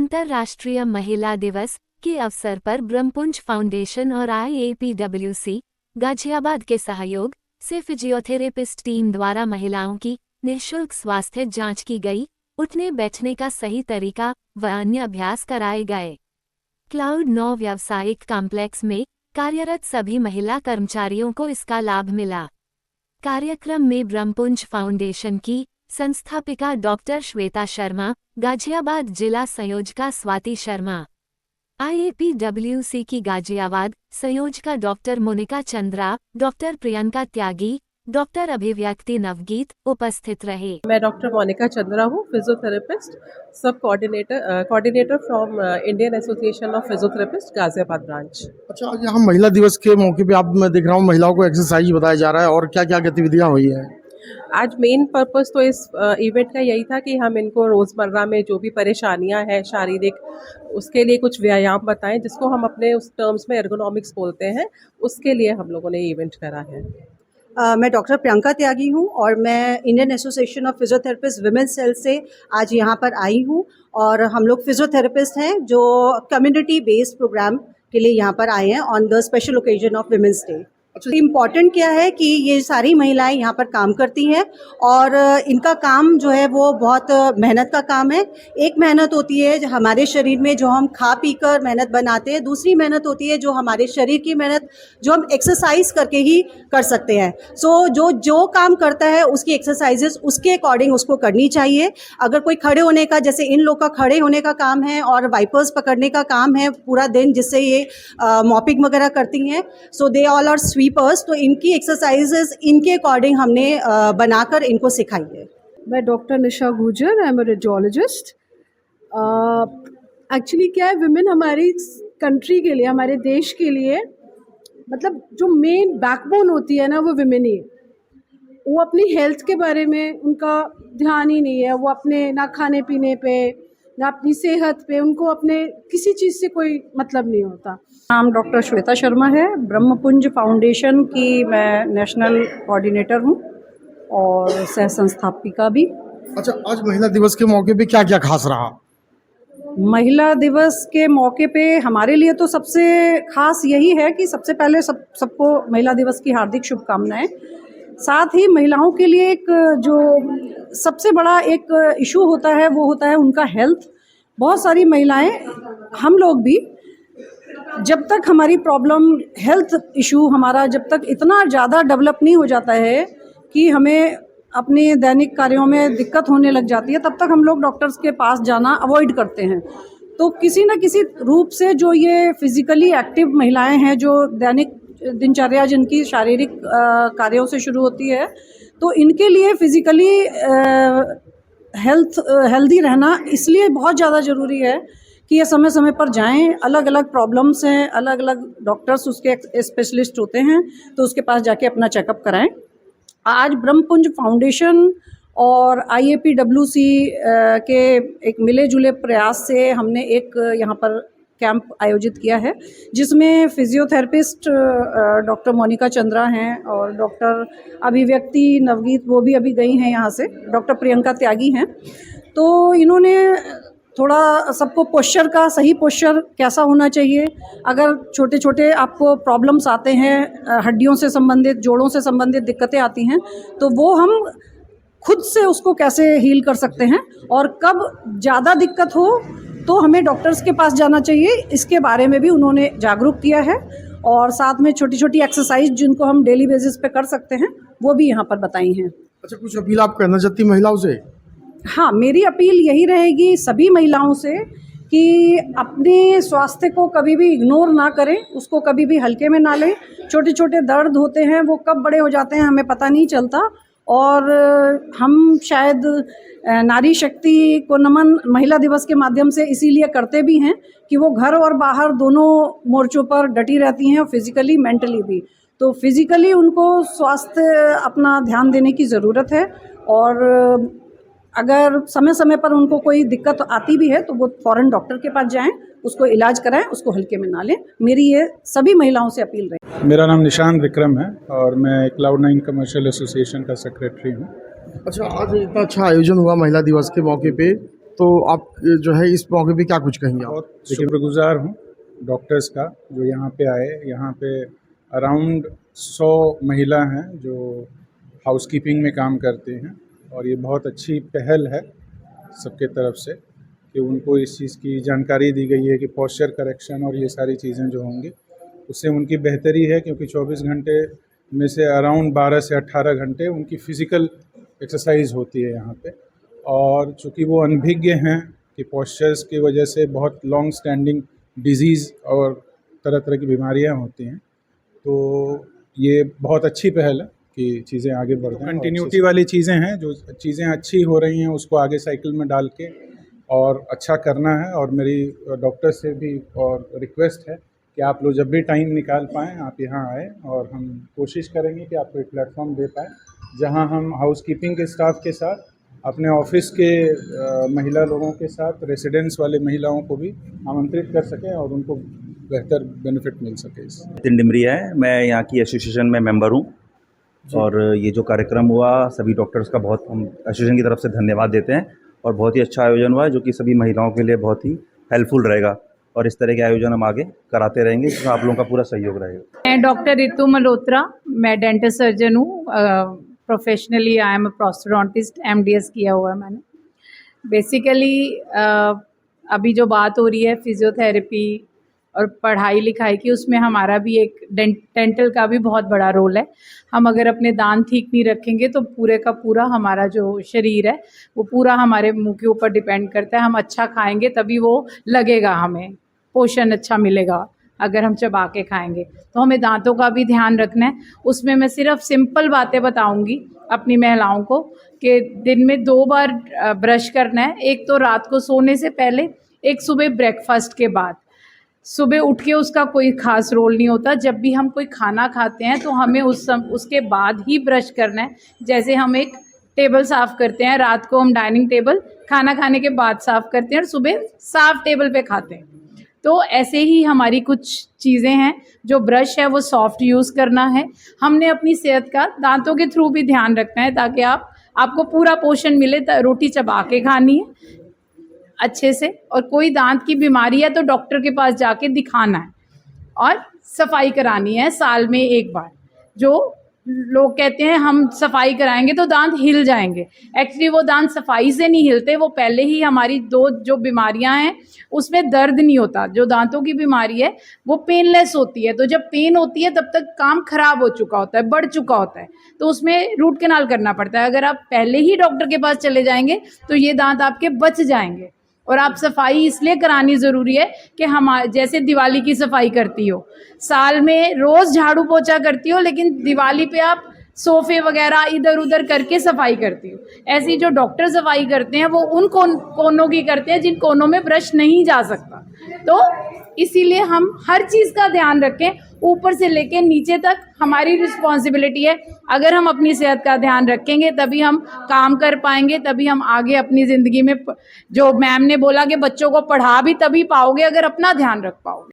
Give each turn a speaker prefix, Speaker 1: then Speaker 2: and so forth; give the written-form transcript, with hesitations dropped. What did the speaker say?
Speaker 1: अंतर्राष्ट्रीय महिला दिवस के अवसर पर ब्रह्मपुंज फाउंडेशन और IAPWC गाजियाबाद के सहयोग से फिजियोथेरेपिस्ट टीम द्वारा महिलाओं की निःशुल्क स्वास्थ्य जांच की गई, उठने बैठने का सही तरीका व अन्य अभ्यास कराए गए। क्लाउड 9 व्यावसायिक कॉम्प्लेक्स में कार्यरत सभी महिला कर्मचारियों को इसका लाभ मिला। कार्यक्रम में ब्रह्मपुंज फाउंडेशन की संस्थापिका डॉक्टर श्वेता शर्मा, गाजियाबाद जिला संयोजका स्वाति शर्मा, IAPWC की गाजियाबाद संयोजका डॉक्टर मोनिका चंद्रा, डॉक्टर प्रियंका त्यागी, डॉक्टर अभिव्यक्ति नवगीत उपस्थित रहे।
Speaker 2: मैं डॉक्टर मोनिका चंद्रा हूँ, फिजियोथेरेपिस्ट, सब coordinator from Indian association of physiotherapist Ghaziabad branch.
Speaker 3: अच्छा, आज यहाँ महिला दिवस के मौके पे आप मैं देख रहा हूँ महिलाओं को एक्सरसाइज बताया जा रहा है और क्या क्या गतिविधियाँ हुई है।
Speaker 2: आज मेन पर्पस तो इस इवेंट का यही था कि हम इनको रोज़मर्रा में जो भी परेशानियां हैं शारीरिक, उसके लिए कुछ व्यायाम बताएं, जिसको हम अपने उस टर्म्स में एर्गोनॉमिक्स बोलते हैं। उसके लिए हम लोगों ने इवेंट करा है।
Speaker 4: मैं डॉक्टर प्रियंका त्यागी हूँ और मैं Indian association of physiotherapist women's cell से आज यहाँ पर आई हूँ। और हम लोग फिजियोथेरेपिस्ट हैं जो कम्युनिटी बेस्ड प्रोग्राम के लिए यहाँ पर आए हैं on the special occasion of women's day. Important क्या है कि ये सारी महिलाएं यहाँ पर काम करती हैं और इनका काम जो है वो बहुत मेहनत का काम है। एक मेहनत होती है जो हमारे शरीर में जो हम खा पी कर मेहनत बनाते हैं, दूसरी मेहनत होती है जो हमारे शरीर की मेहनत जो हम एक्सरसाइज करके ही कर सकते हैं। सो जो काम करता है उसकी एक्सरसाइजेस उसके अकॉर्डिंग उसको करनी चाहिए। अगर कोई खड़े होने का, जैसे इन लोग का खड़े होने का काम है और वाइपर्स पकड़ने का काम है पूरा दिन, जिससे ये मॉपिंग वगैरह करती हैं, सो दे ऑल आर स्वीपर्स, तो इनकी एक्सरसाइजेस इनके अकॉर्डिंग हमने बनाकर इनको सिखाई है।
Speaker 5: मैं डॉक्टर निशा गुजर, I am a radiologist. Actually क्या है, विमेन हमारी कंट्री के लिए, हमारे देश के लिए, मतलब जो मेन बैकबोन होती है ना, वो विमेन ही है। वो अपनी हेल्थ के बारे में उनका ध्यान ही नहीं है। वो अपने ना खाने पीने पे ना अपनी सेहत पे, उनको अपने किसी चीज़ से कोई मतलब नहीं होता।
Speaker 6: नाम डॉक्टर श्वेता शर्मा है। ब्रह्मपुंज फाउंडेशन की मैं नेशनल कोऑर्डिनेटर हूँ और सह संस्थापिका भी।
Speaker 3: अच्छा, आज महिला दिवस के मौके पे क्या क्या खास रहा?
Speaker 6: महिला दिवस के मौके पे हमारे लिए तो सबसे खास यही है कि सबसे पहले सबको महिला दिवस की हार्दिक शुभकामनाएं। साथ ही महिलाओं के लिए एक जो सबसे बड़ा एक इशू होता है वो होता है उनका हेल्थ। बहुत सारी महिलाएं, हम लोग भी, जब तक हमारी प्रॉब्लम हेल्थ इशू हमारा जब तक इतना ज़्यादा डेवलप नहीं हो जाता है कि हमें अपने दैनिक कार्यों में दिक्कत होने लग जाती है, तब तक हम लोग डॉक्टर्स के पास जाना अवॉइड करते हैं। तो किसी न किसी रूप से जो ये फिज़िकली एक्टिव महिलाएं हैं, जो दैनिक दिनचर्या जिनकी शारीरिक कार्यों से शुरू होती है, तो इनके लिए फिज़िकली हेल्दी रहना इसलिए बहुत ज़्यादा ज़रूरी है कि ये समय समय पर जाएं। अलग अलग प्रॉब्लम्स हैं, अलग अलग डॉक्टर्स उसके स्पेशलिस्ट होते हैं, तो उसके पास जाके अपना चेकअप कराएं। आज ब्रह्मपुंज फाउंडेशन और IAPWC के एक मिले जुले प्रयास से हमने एक यहाँ पर कैंप आयोजित किया है, जिसमें फिजियोथेरेपिस्ट डॉक्टर मोनिका चंद्रा हैं और डॉक्टर अभिव्यक्ति नवगीत, वो भी अभी गई हैं यहाँ से, डॉक्टर प्रियंका त्यागी हैं। तो इन्होंने थोड़ा सबको पोस्चर का, सही पोस्चर कैसा होना चाहिए, अगर छोटे छोटे आपको प्रॉब्लम्स आते हैं, हड्डियों से संबंधित, जोड़ों से संबंधित दिक्कतें आती हैं, तो वो हम खुद से उसको कैसे हील कर सकते हैं, और कब ज़्यादा दिक्कत हो तो हमें डॉक्टर्स के पास जाना चाहिए, इसके बारे में भी उन्होंने जागरूक किया है। और साथ में छोटी छोटी एक्सरसाइज जिनको हम डेली बेसिस पे कर सकते हैं, वो भी यहाँ पर बताई हैं।
Speaker 3: अच्छा, कुछ अपील आप करना चाहती महिलाओं से?
Speaker 6: हाँ, मेरी अपील यही रहेगी सभी महिलाओं से कि अपने स्वास्थ्य को कभी भी इग्नोर ना करें, उसको कभी भी हल्के में ना लें। छोटे छोटे दर्द होते हैं, वो कब बड़े हो जाते हैं हमें पता नहीं चलता। और हम शायद नारी शक्ति को नमन महिला दिवस के माध्यम से इसीलिए करते भी हैं कि वो घर और बाहर दोनों मोर्चों पर डटी रहती हैं, और फिज़िकली मेंटली भी। तो फिज़िकली उनको स्वास्थ्य अपना ध्यान देने की ज़रूरत है, और अगर समय समय पर उनको कोई दिक्कत आती भी है तो वो फ़ौरन डॉक्टर के पास जाएं, उसको इलाज कराएं, उसको हल्के में ना लें। मेरी ये सभी महिलाओं से अपील रही।
Speaker 7: मेरा नाम निशान विक्रम है और मैं क्लाउड 9 कमर्शियल एसोसिएशन का सेक्रेटरी हूँ।
Speaker 3: अच्छा, आज इतना अच्छा आयोजन हुआ महिला दिवस के मौके पे, तो आप जो है इस मौके पे क्या कुछ कहेंगे आप?
Speaker 7: बहुत शुक्रगुजार हूँ डॉक्टर्स का जो यहाँ पे आए। यहाँ पे अराउंड 100 महिला हैं जो हाउसकीपिंग में काम करते हैं, और ये बहुत अच्छी पहल है सबके तरफ से कि उनको इस चीज़ की जानकारी दी गई है कि पोस्चर करेक्शन और ये सारी चीज़ें जो होंगी उससे उनकी बेहतरी है, क्योंकि 24 घंटे में से अराउंड 12 से 18 घंटे उनकी फ़िज़िकल एक्सरसाइज होती है यहाँ पे। और चूँकि वो अनभिज्ञ हैं कि पोस्चर्स की वजह से बहुत लॉन्ग स्टैंडिंग डिजीज़ और तरह तरह की बीमारियाँ होती हैं, तो ये बहुत अच्छी पहल है कि चीज़ें आगे बढ़ रही हैं। कंटिन्यूटी वाली चीज़ें हैं, जो चीज़ें अच्छी हो रही हैं उसको आगे साइकिल में डाल के और अच्छा करना है। और मेरी डॉक्टर से भी और रिक्वेस्ट है कि आप लोग जब भी टाइम निकाल पाएँ आप यहाँ आएँ, और हम कोशिश करेंगे कि आपको एक प्लेटफॉर्म दे पाएँ जहाँ हम हाउसकीपिंग के स्टाफ के साथ, अपने ऑफिस के महिला लोगों के साथ, रेसिडेंस वाले महिलाओं को भी आमंत्रित कर सकें और उनको बेहतर बेनिफिट मिल सके। इससे
Speaker 8: नितिन डिमरिया है, मैं यहाँ की एसोसिएशन में मेंबर हूँ, और ये जो कार्यक्रम हुआ सभी डॉक्टर्स का बहुत हम एसोसिएशन की तरफ से धन्यवाद देते हैं, और बहुत ही अच्छा आयोजन हुआ है जो कि सभी महिलाओं के लिए बहुत ही हेल्पफुल रहेगा, और इस तरह के आयोजन हम आगे कराते रहेंगे जिसमें आप लोगों का पूरा सहयोग रहेगा।
Speaker 9: मैं डॉक्टर रितु मल्होत्रा, मैं डेंटल सर्जन हूँ। Professionally I am a prosthodontist, MDS किया हुआ है मैंने। बेसिकली अभी जो बात हो रही है फिजियोथेरेपी और पढ़ाई लिखाई की, उसमें हमारा भी एक डेंटल का भी बहुत बड़ा रोल है। हम अगर अपने दांत ठीक नहीं रखेंगे तो पूरे का पूरा हमारा जो शरीर है वो पूरा हमारे मुंह के ऊपर डिपेंड करता है। हम अच्छा खाएंगे तभी वो लगेगा, हमें पोषण अच्छा मिलेगा। अगर हम चबा के खाएंगे तो हमें दांतों का भी ध्यान रखना है। उसमें मैं सिर्फ सिंपल बातें बताऊंगी अपनी महिलाओं को कि दिन में 2 बार ब्रश करना है। एक तो रात को सोने से पहले, एक सुबह ब्रेकफास्ट के बाद। सुबह उठ के उसका कोई ख़ास रोल नहीं होता। जब भी हम कोई खाना खाते हैं तो हमें उसके बाद ही ब्रश करना है। जैसे हम एक टेबल साफ़ करते हैं, रात को हम डाइनिंग टेबल खाना खाने के बाद साफ़ करते हैं और सुबह साफ़ टेबल पे खाते हैं। तो ऐसे ही हमारी कुछ चीज़ें हैं। जो ब्रश है वो सॉफ्ट यूज़ करना है। हमने अपनी सेहत का दांतों के थ्रू भी ध्यान रखना है ताकि आपको पूरा पोषण मिले। रोटी चबा के खानी है अच्छे से, और कोई दांत की बीमारी है तो डॉक्टर के पास जाके दिखाना है, और सफाई करानी है साल में 1 बार। जो लोग कहते हैं हम सफाई कराएंगे तो दांत हिल जाएंगे, एक्चुअली वो दांत सफाई से नहीं हिलते, वो पहले ही हमारी 2 जो बीमारियां हैं उसमें दर्द नहीं होता। जो दांतों की बीमारी है वो पेनलेस होती है, तो जब पेन होती है तब तक काम खराब हो चुका होता है, बढ़ चुका होता है, तो उसमें रूट कैनाल करना पड़ता है। अगर आप पहले ही डॉक्टर के पास चले जाएंगे तो ये दांत आपके बच जाएंगे। और आप सफाई इसलिए करानी ज़रूरी है कि हम जैसे दिवाली की सफाई करती हो, साल में रोज़ झाड़ू पोछा करती हो, लेकिन दिवाली पे आप सोफ़े वगैरह इधर उधर करके सफाई करती हो। ऐसी जो डॉक्टर सफाई करते हैं वो उन कोनों की करते हैं जिन कोनों में ब्रश नहीं जा सकता। तो इसीलिए हम हर चीज़ का ध्यान रखें, ऊपर से लेके नीचे तक हमारी रिस्पॉन्सिबिलिटी है। अगर हम अपनी सेहत का ध्यान रखेंगे तभी हम काम कर पाएंगे, तभी हम आगे अपनी ज़िंदगी में, जो मैम ने बोला कि बच्चों को पढ़ा भी तभी पाओगे अगर अपना ध्यान रख पाओगे।